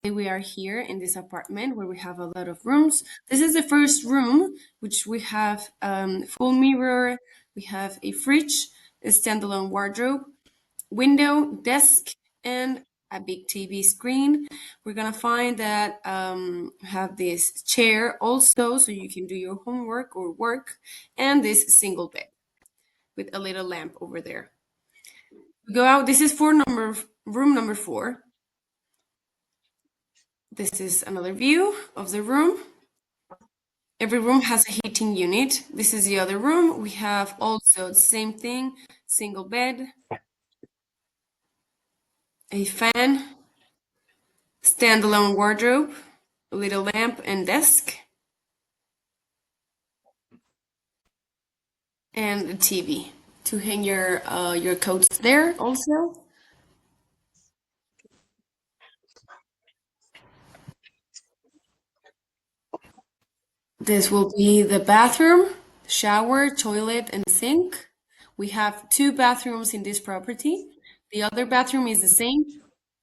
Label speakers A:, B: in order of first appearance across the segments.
A: We are here in this apartment where we have a lot of rooms. This is the first room, which we have full mirror, we have a fridge, a standalone wardrobe, window, desk, and a big TV screen. We're gonna find that have this chair also, so you can do your homework or work, and this single bed with a little lamp over there. We go out. This is for room number 4. This is another view of the room. Every room has a heating unit. This is the other room. We have also the same thing, single bed, a fan, standalone wardrobe, a little lamp and desk, and a TV to hang your coats there also. This will be the bathroom, shower, toilet, and sink. We have 2 bathrooms in this property. The other bathroom is the same,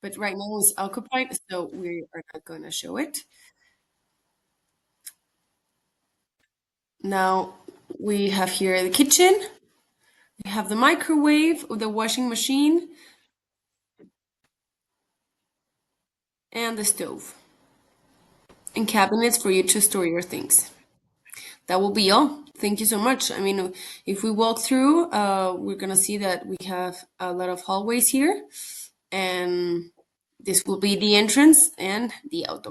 A: but right now it's occupied, so we are not going to show it. Now we have here the kitchen. We have the microwave, the washing machine, and the stove, and cabinets for you to store your things. That will be all. Thank you so much. I mean, if we walk through, we're gonna see that we have a lot of hallways here, and this will be the entrance and the outdoor.